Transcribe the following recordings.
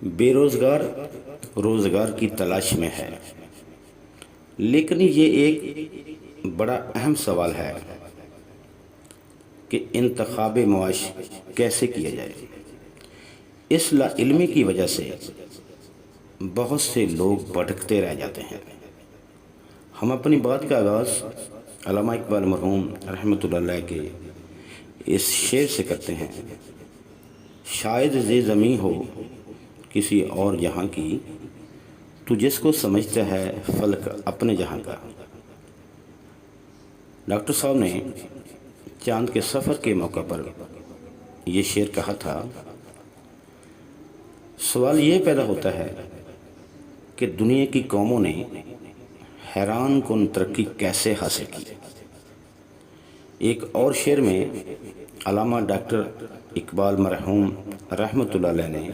بے روزگار روزگار کی تلاش میں ہے، لیکن یہ ایک بڑا اہم سوال ہے کہ انتخاب معاش کیسے کیا جائے۔ اس لا علمی کی وجہ سے بہت سے لوگ بھٹکتے رہ جاتے ہیں۔ ہم اپنی بات کا آغاز علامہ اقبال مرحوم رحمۃ اللہ علیہ کے اس شعر سے کرتے ہیں: شاید یہ زمیں ہو کسی اور جہاں کی، تو جس کو سمجھتا ہے فلک اپنے جہاں کا۔ ڈاکٹر صاحب نے چاند کے سفر کے موقع پر یہ شعر کہا تھا۔ سوال یہ پیدا ہوتا ہے کہ دنیا کی قوموں نے حیران کن ترقی کیسے حاصل کی۔ ایک اور شعر میں علامہ ڈاکٹر اقبال مرحوم رحمۃ اللہ علیہ نے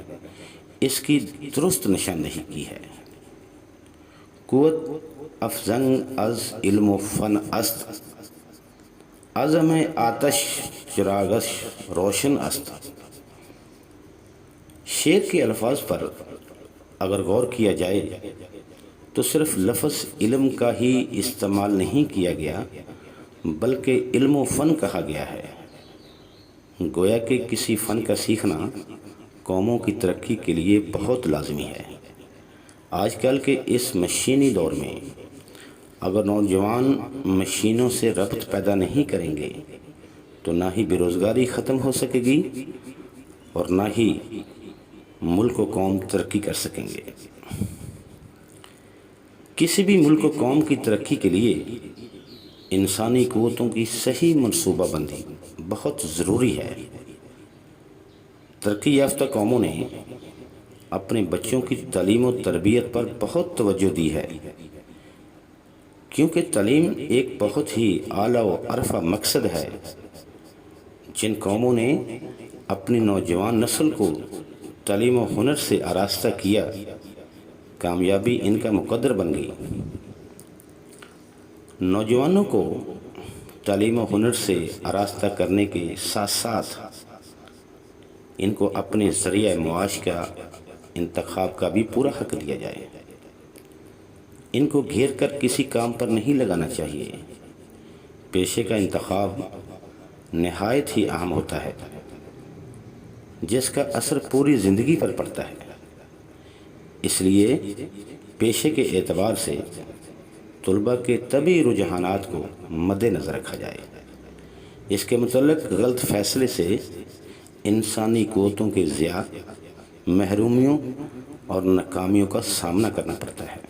اس کی درست نشاندہی کی ہے: قوت افزنگ از علم و فن است، عزم آتش چراغش روشن است۔ شعر کے الفاظ پر اگر غور کیا جائے تو صرف لفظ علم کا ہی استعمال نہیں کیا گیا، بلکہ علم و فن کہا گیا ہے۔ گویا کہ کسی فن کا سیکھنا قوموں کی ترقی کے لیے بہت لازمی ہے۔ آج کل کے اس مشینی دور میں اگر نوجوان مشینوں سے ربط پیدا نہیں کریں گے تو نہ ہی بے روزگاری ختم ہو سکے گی اور نہ ہی ملک و قوم ترقی کر سکیں گے۔ کسی بھی ملک و قوم کی ترقی کے لیے انسانی قوتوں کی صحیح منصوبہ بندی بہت ضروری ہے۔ ترقی یافتہ قوموں نے اپنے بچوں کی تعلیم و تربیت پر بہت توجہ دی ہے، کیونکہ تعلیم ایک بہت ہی اعلیٰ و عرفہ مقصد ہے۔ جن قوموں نے اپنی نوجوان نسل کو تعلیم و ہنر سے آراستہ کیا، کامیابی ان کا مقدر بن گئی۔ نوجوانوں کو تعلیم و ہنر سے آراستہ کرنے کے ساتھ ساتھ ان کو اپنے ذریعہ معاش کا انتخاب کا بھی پورا حق دیا جائے۔ ان کو گھیر کر کسی کام پر نہیں لگانا چاہیے۔ پیشے کا انتخاب نہایت ہی اہم ہوتا ہے، جس کا اثر پوری زندگی پر پڑتا ہے۔ اس لیے پیشے کے اعتبار سے طلباء کے طبعی رجحانات کو مد نظر رکھا جائے۔ اس کے متعلق غلط فیصلے سے انسانی قوتوں کے ضیاع، محرومیوں اور ناکامیوں کا سامنا کرنا پڑتا ہے۔